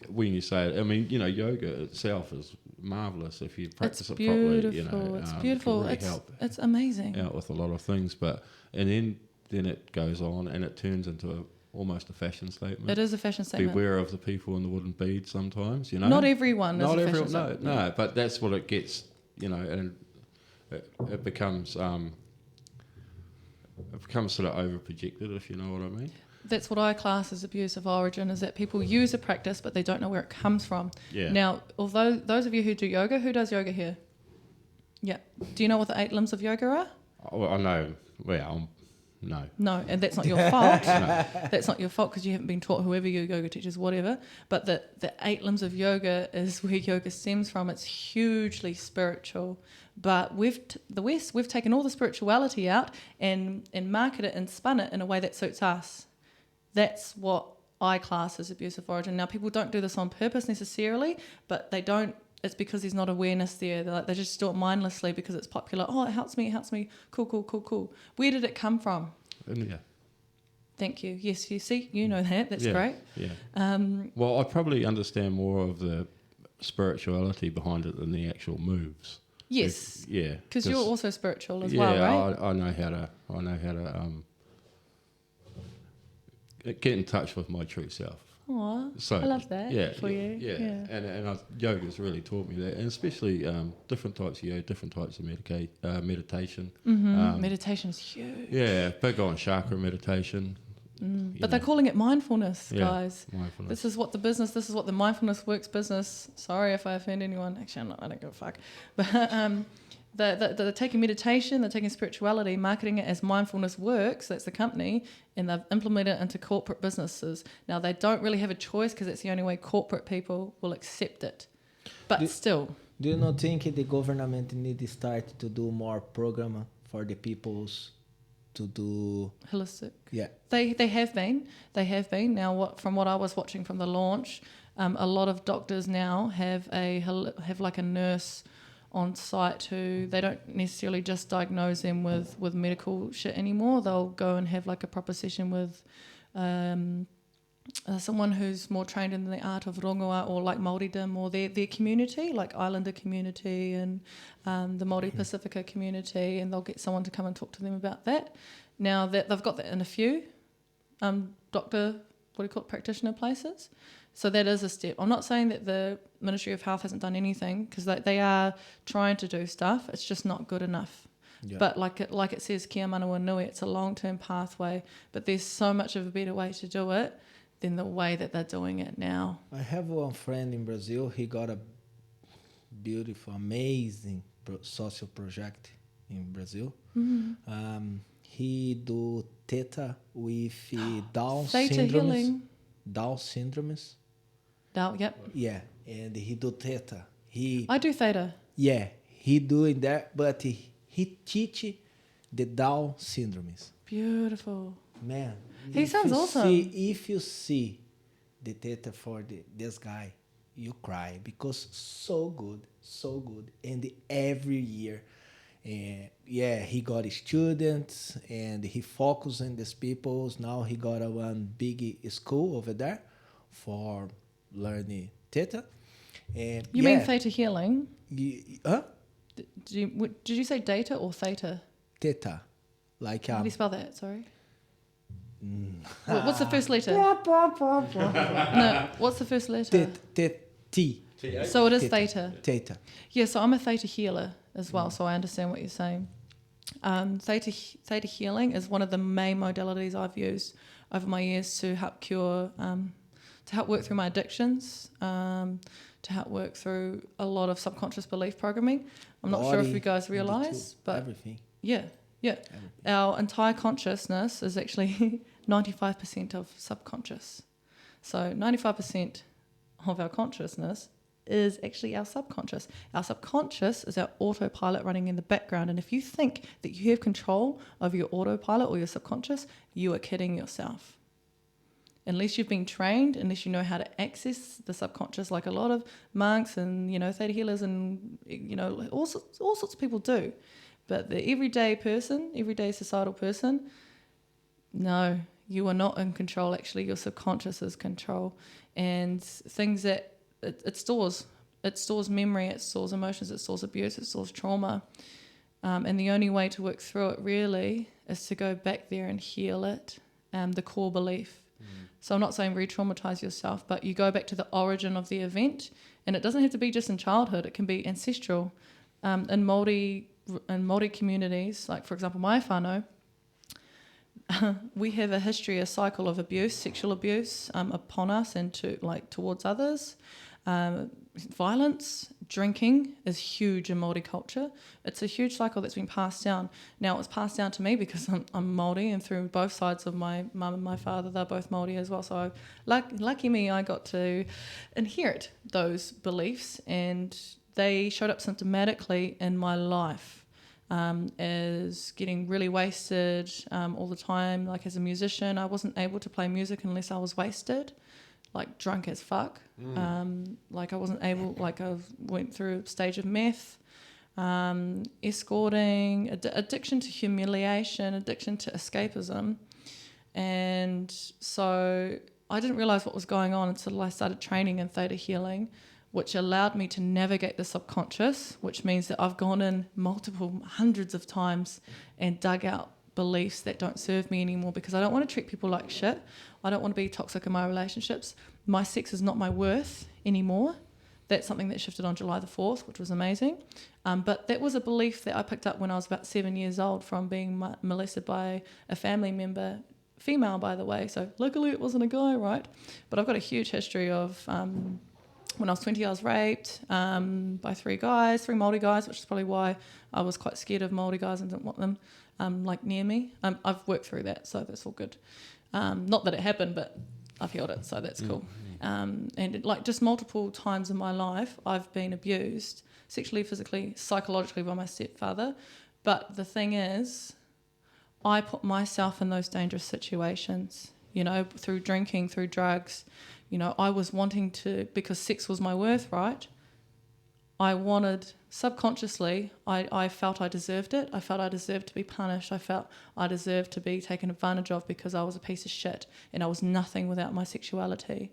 when you say it, I mean, yoga itself is marvellous if you practice it properly. It's beautiful. It can really it's amazing. Out with a lot of things, and then it goes on and it turns into almost a fashion statement. It is a fashion statement. Beware of the people in the wooden beads sometimes, Not everyone is a fashion statement. No, but that's what it gets, and it becomes sort of over-projected, if you know what I mean. That's what I class as abuse of origin, is that people use a practice but they don't know where it comes from. Yeah. Now, although those of you who do yoga, who does yoga here? Yeah. Do you know what the 8 limbs of yoga are? Oh, I know. Well, no. No, and that's not your fault. No. That's not your fault, because you haven't been taught, whoever your yoga teachers, whatever. But the 8 limbs of yoga is where yoga stems from. It's hugely spiritual. But the West, we've taken all the spirituality out and marketed it and spun it in a way that suits us. That's what I class as abuse of origin. Now, people don't do this on purpose necessarily, but they don't. It's because there's not awareness there. They just do it mindlessly because it's popular. Oh, it helps me. Cool. Where did it come from? India. Thank you. Yes, you see, you know that. That's great. Yeah. Well, I probably understand more of the spirituality behind it than the actual moves. Yes. Yeah. Because you're also spiritual as well, right? I know how to get in touch with my true self. Aw, so, I love that for you. Yeah. And yoga's really taught me that, and especially different types of yoga, different types of meditation. Mm-hmm. Meditation is huge. Yeah, big on chakra meditation. But they're calling it mindfulness, guys. Mindfulness. This is what the mindfulness works business. Sorry if I offend anyone. Actually, I don't give a fuck. But they're taking meditation, they're taking spirituality, marketing it as mindfulness works, that's the company, and they've implemented it into corporate businesses. Now, they don't really have a choice because it's the only way corporate people will accept it. But still. Do you not think the government need to start to do more program for the peoples to do holistic? Yeah. They have been. Now, from what I was watching from the launch, a lot of doctors now have like a nurse on site who they don't necessarily just diagnose them with medical shit anymore. They'll go and have like a proper session with someone who's more trained in the art of rongoa or like Māoridom or their community, like Islander community and the Māori Pacifica community, and they'll get someone to come and talk to them about that. Now that they've got that in a few practitioner places. So that is a step. I'm not saying that the Ministry of Health hasn't done anything, because they are trying to do stuff. It's just not good enough. Yeah. But like it says, kia manawa nui, it's a long-term pathway. But there's so much of a better way to do it than the way that they're doing it now. I have one friend in Brazil. He got a beautiful, amazing social project in Brazil. Mm-hmm. He do theta with Down syndromes. Down syndromes. Down, yep. Yeah, and he do theta. I do theta. Yeah, he doing that, but he teach the Down syndromes. Beautiful. Man, he sounds awesome. If you see the theta for this guy, you cry, because so good, and every year. He got students and he focused on these people. Now he got one big school over there for learning theta. And You mean theta healing? Huh? Did you say data or theta? Theta. Like How do you spell that? Sorry. What's the first letter? No, what's the first letter? T. So it is theta. Theta. Yeah, so I'm a theta healer as well, so I understand what you're saying. Theta healing is one of the main modalities I've used over my years to help cure, to help work through my addictions, to help work through a lot of subconscious belief programming. I'm not sure if you guys realise, but everything. Yeah. Everything. Our entire consciousness is actually 95% of subconscious. So 95% of our consciousness is actually our subconscious. Our subconscious is our autopilot running in the background. And if you think that you have control over your autopilot or your subconscious, you are kidding yourself. Unless you've been trained, unless you know how to access the subconscious, like a lot of monks and, theta healers and, all sorts of people do. But the everyday person, everyday societal person, no, you are not in control. Actually, your subconscious is control. And things that it stores memory, it stores emotions, it stores abuse, it stores trauma. And the only way to work through it really is to go back there and heal it, the core belief. So I'm not saying re-traumatize yourself, but you go back to the origin of the event. And it doesn't have to be just in childhood. It can be ancestral. In Māori communities, like for example my whānau, we have a history, a cycle of abuse, sexual abuse upon us and towards others. Violence, drinking is huge in Māori culture. It's a huge cycle that's been passed down. Now, it was passed down to me because I'm Māori, and through both sides of my mum and my father, they're both Māori as well. So, lucky me, I got to inherit those beliefs, and they showed up symptomatically in my life as getting really wasted all the time. Like as a musician, I wasn't able to play music unless I was wasted. Like drunk as fuck. Like I wasn't able, like I went through a stage of meth, escorting, addiction to humiliation, addiction to escapism. And so I didn't realise what was going on until I started training in theta healing, which allowed me to navigate the subconscious, which means that I've gone in hundreds of times and dug out beliefs that don't serve me anymore, because I don't want to treat people like shit. I don't want to be toxic in my relationships. My sex is not my worth anymore. That's something that shifted on July the 4th, which was amazing. But that was a belief that I picked up when I was about 7 years old from being molested by a family member, female by the way. So luckily it wasn't a guy, right? But I've got a huge history of when I was 20, I was raped by three Māori guys, which is probably why I was quite scared of Māori guys and didn't want them near me. I've worked through that, so that's all good. Not that it happened, but I've healed it, so that's cool. And just multiple times in my life, I've been abused sexually, physically, psychologically by my stepfather. But the thing is, I put myself in those dangerous situations, through drinking, through drugs. I was wanting to, because sex was my worth, right? I wanted, subconsciously, I felt I deserved it. I felt I deserved to be punished. I felt I deserved to be taken advantage of because I was a piece of shit and I was nothing without my sexuality.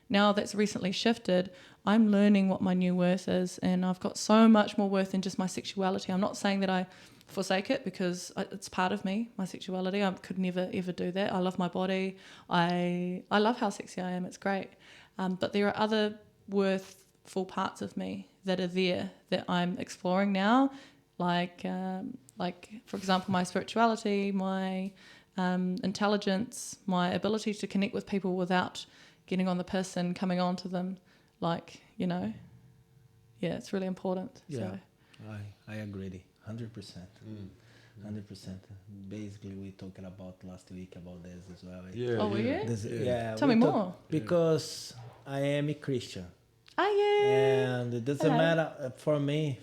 Now that's recently shifted, I'm learning what my new worth is, and I've got so much more worth than just my sexuality. I'm not saying that I forsake it, because it's part of me, my sexuality. I could never ever do that. I love my body. I love how sexy I am. It's great. But there are other worthful parts of me that are there that I'm exploring now, like for example my spirituality, my intelligence, my ability to connect with people without getting on the piss and coming on to them, it's really important. Yeah, so. I agree 100%. 100%. Basically, we talked about last week about this as well. Were you? Tell me more. Because I am a Christian. And it doesn't matter for me.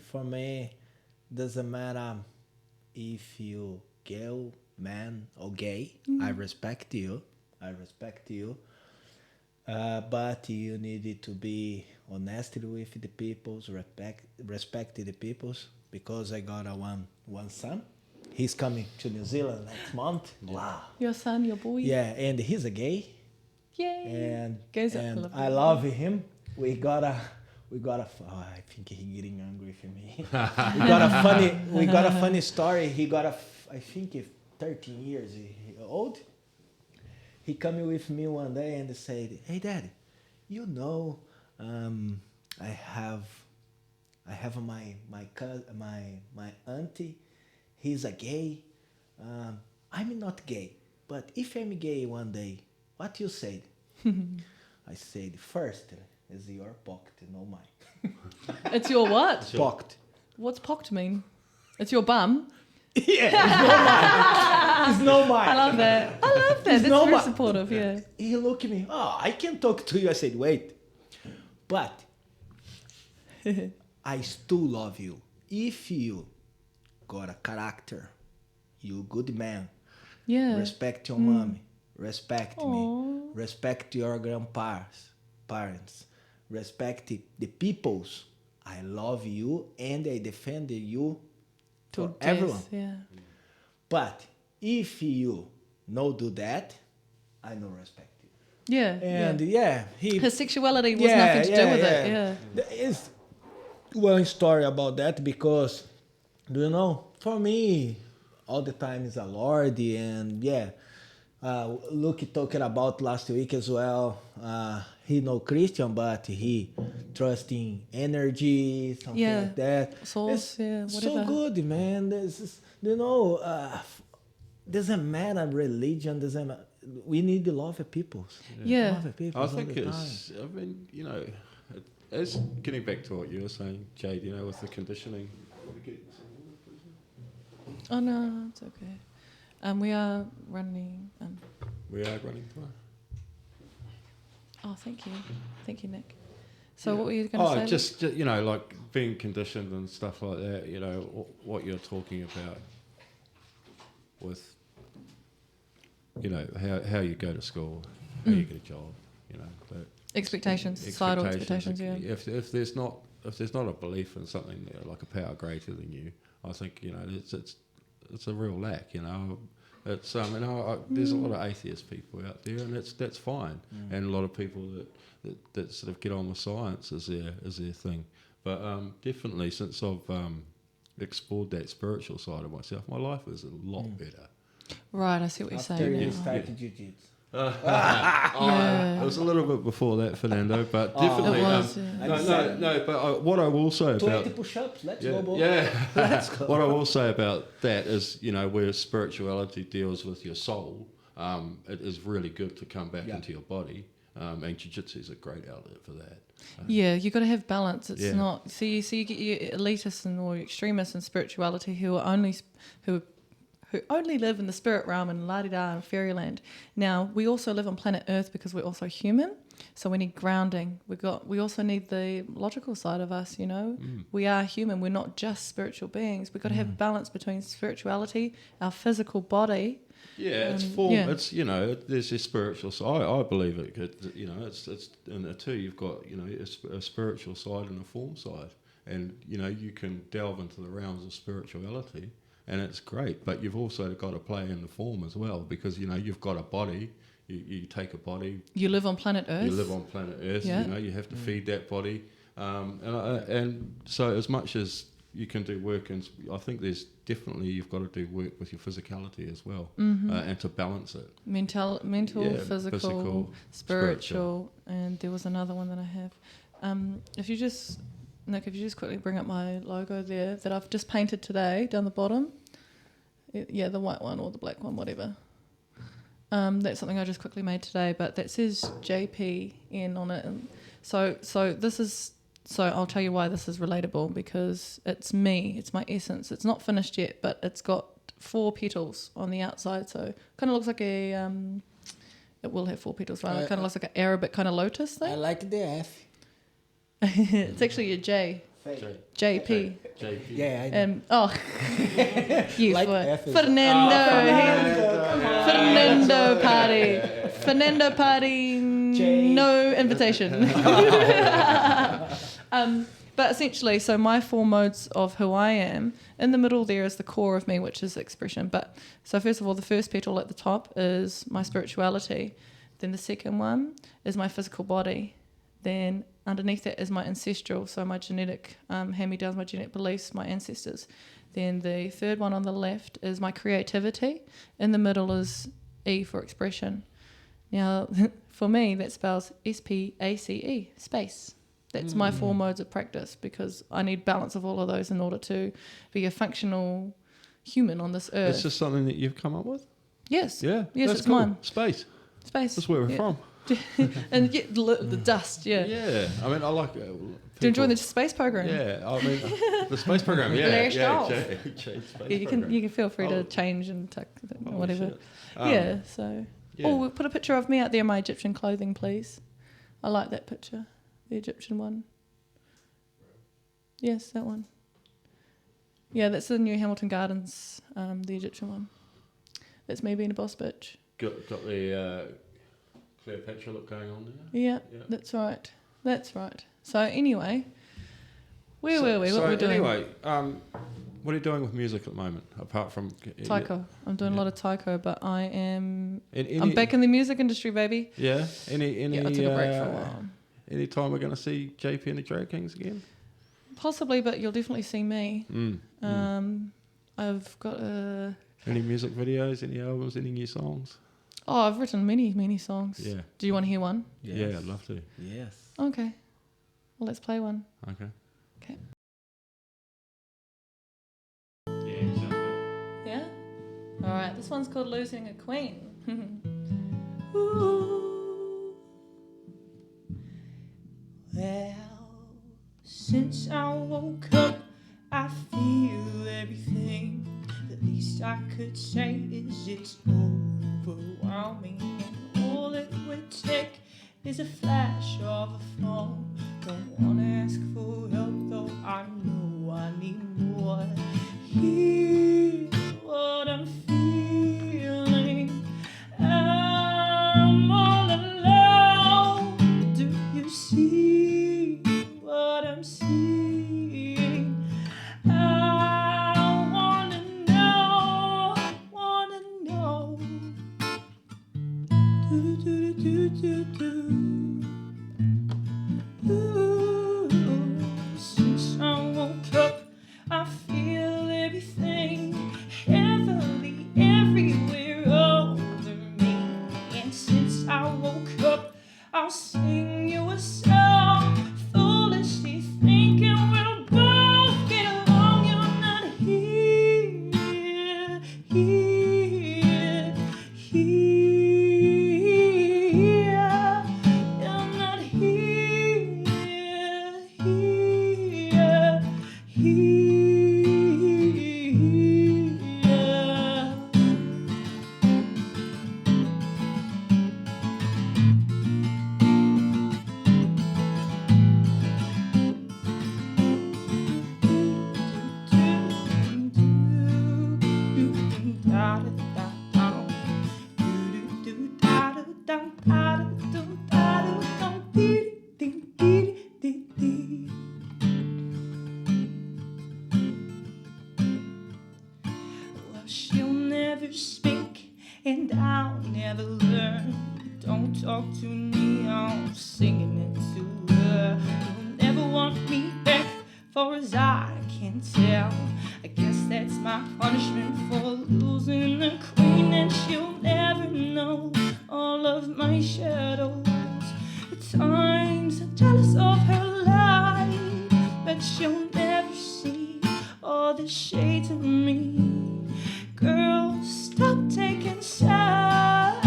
Doesn't matter if you girl, man, or gay. I respect you. But you needed to be honest with the peoples, respect the peoples. Because I got one son. He's coming to New Zealand next month. Wow. Your son, your boy. Yeah, and he's a gay. Yay. And Gays I love him. We got I think he getting angry for me. We got a funny story. He got I think if 13 years old. He came with me one day and said, "Hey, Daddy, you know, I have my auntie. He's a gay. I'm not gay, but if I'm gay one day, what you said?" I said, "First is your pocket, no mine." It's your what? Pocket. What's pocked mean? It's your bum? Yeah, it's no mine. I love that. That's no very ma- supportive, yeah. He looked at me. "Oh, I can talk to you." I said, "Wait, but I still love you. If you got a character, you good man. Yeah. Respect your mommy. Respect Aw. me. Respect your parents. Respect the peoples. I love you and I defend you To for everyone. death, yeah. But if you no do that, I no respect you." Yeah. And yeah. he His sexuality was nothing to do with it, yeah. There is one story about that because, do you know, for me, all the time is a Lord, and Luke talking about last week as well. He no Christian, but he trust in energy, something like that. Source, It's whatever. so good, man. This is, doesn't matter religion, doesn't matter. We need to love the people. Yeah. Love the people I all think the it's, I mean, as getting back to what you were saying, Jade, with the conditioning. Oh, no, it's okay. We are running. We are running time. Oh, thank you. Thank you, Nick. So what were you going to say? Oh, just, like being conditioned and stuff like that, what you're talking about with, how you go to school, how you get a job, that Expectations, societal expectations, yeah. If there's not a belief in something like a power greater than you, I think it's a real lack. It's there's a lot of atheist people out there, and that's fine, and a lot of people that sort of get on with science as their thing. But definitely, since I've explored that spiritual side of myself, my life is a lot better. Right, I see what you're After saying you now. started jiu-jitsu. Yeah. It was a little bit before that, Fernando, but definitely. It was, yeah. No. But what I will say 20 about push-ups. Let's go, boy. yeah, Let's go. what I will say about that is, where spirituality deals with your soul, it is really good to come back into your body, and jiu-jitsu is a great outlet for that. Yeah, you got to have balance. It's Yeah. not. So you get your elitists or extremists in spirituality who only live in the spirit realm and la-di-da and fairyland. Now, we also live on planet Earth because we're also human, so we need grounding. We also need the logical side of us, We are human. We're not just spiritual beings. We've got to have balance between spirituality, our physical body. Yeah, it's form. yeah. It's there's a spiritual side. I believe it. It's in the two. You've got a spiritual side and a form side, and you can delve into the realms of spirituality. And it's great, but you've also got to play in the form as well, because you've got a body. You take a body. You live on planet Earth. You live on planet Earth. Yeah. You have to feed that body, and so as much as you can do work, and I think there's definitely you've got to do work with your physicality as well, and to balance it. Mental, physical, spiritual, and there was another one that I have. If you just quickly bring up my logo there that I've just painted today down the bottom. Yeah, the white one or the black one, whatever. That's something I just quickly made today, but that says JPN on it. And so I'll tell you why this is relatable, because it's me, it's my essence. It's not finished yet, but it's got 4 petals on the outside, so kind of looks like it will have 4 petals, right? It kind of looks like an Arabic kind of lotus thing. I like the F. It's actually a J. JP. JP. Yeah, I know. You Like were F is- Fernando party. Fernando party. No invitation. But essentially, so my 4 modes of who I am, in the middle there is the core of me, which is expression. But so first of all, the first petal at the top is my spirituality. Then the second one is my physical body. Then underneath that is my ancestral, so my genetic hand-me-downs, my genetic beliefs, my ancestors. Then the third one on the left is my creativity. In the middle is E for expression. Now, for me, that spells SPACE, space. That's my 4 modes of practice, because I need balance of all of those in order to be a functional human on this earth. It's just something that you've come up with? Yes. Yeah. Yes, that's it's cool. mine. Space. Space. That's where we're from. And get the dust, yeah. Yeah. I mean, I like Do you enjoy the space program? Yeah. I mean, the space program. Yeah. Blast off. Jade space Yeah, you program. can feel free to change and tuck whatever. Shit. Yeah, so. Yeah. Oh, we'll put a picture of me out there in my Egyptian clothing, please. I like that picture, the Egyptian one. Yes, that one. Yeah, that's the New Hamilton Gardens, the Egyptian one. That's me being a boss bitch. Got the Cleopatra look going on there. Yeah, that's right. That's right. So anyway, where were we? What were we doing? Anyway, what are you doing with music at the moment, apart from... Taiko. I'm doing a lot of taiko, but I am... Any, I'm back in the music industry, baby. Yeah? Any, Yeah, I took a break for a while. Any time we're going to see JP and the Drag Kings again? Possibly, but you'll definitely see me. I've got a... Any music videos, any albums, any new songs? Oh, I've written many songs. Yeah. Do you want to hear one? Yes. Yeah, I'd love to. Yes. Okay. Well, let's play one. Okay. Okay. Yeah, exactly. Yeah? All right. This one's called Losing a Queen. Ooh. Well, since I woke up, I feel everything. The least I could say is it's overwhelming. And all it would take is a flash of a phone. Don't wanna ask for help, though I know I need more. Hear what I'm feeling. I'm all alone. Do you see what I'm seeing? I wanna know. Do do do do do. Ooh, since I woke up, I feel everything heavily everywhere over me. And since I woke up, I'll sing you a song, foolishly thinking we'll both get along. You're not here, here, here. You're not here, here, here. Well, she'll never speak, and I'll never learn. Don't talk to me, I'm singing it to her. You'll never want me back, for as I can tell. I guess that's my punishment for losing the queen, and she'll never know all of my shadows. At times I'm jealous of her light, but she'll never see all the shades of me. Girl, stop taking sides.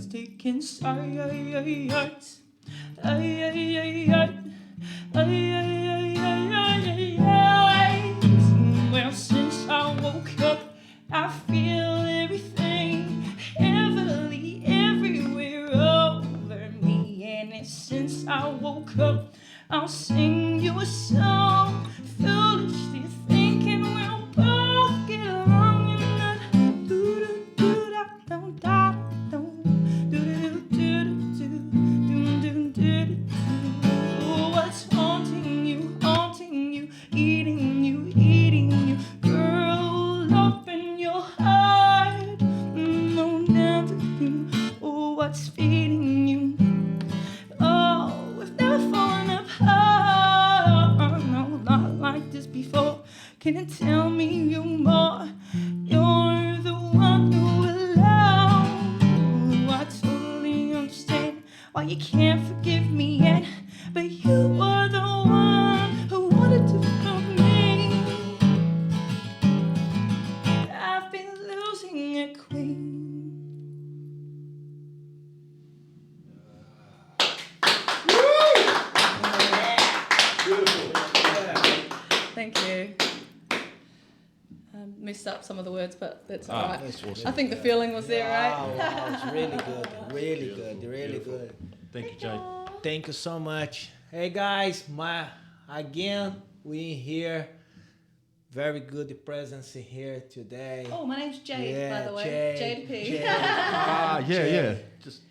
Taking sides. Well, since I woke up, I feel everything heavily everywhere over me. And it's since I woke up, I'll sing you a song, foolishly thinking we'll both get along. And that what's haunting you, eating you, girl, open heart. No, now to you, oh, what's feeding you? Oh, we've never fallen apart. No, not like this before. Can you tell me you more? You're the one who allows. I totally understand why you can't forgive me yet, but you were the one who wanted to love me. I've been losing a queen. Thank you. Messed up some of the words, but that's all right. That's awesome. I think the feeling was there, right? Wow, it's really good, really good, really good. Thank you, Jade. Thank you so much. Hey guys, we here. Very good presence here today. Oh, my name's Jade, by the way. Jade P. Jade. Yeah. Just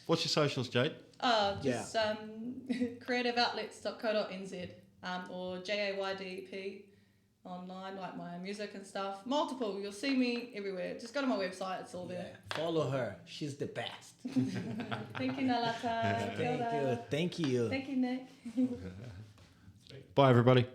what's your socials, Jade? creativeoutlets.co.nz or JAYDP online, like my music and stuff. Multiple, you'll see me everywhere. Just go to my website, it's all there. Follow her, she's the best. Thank you, Na-Lata. Thank you. Thank you, Nick. Bye, everybody.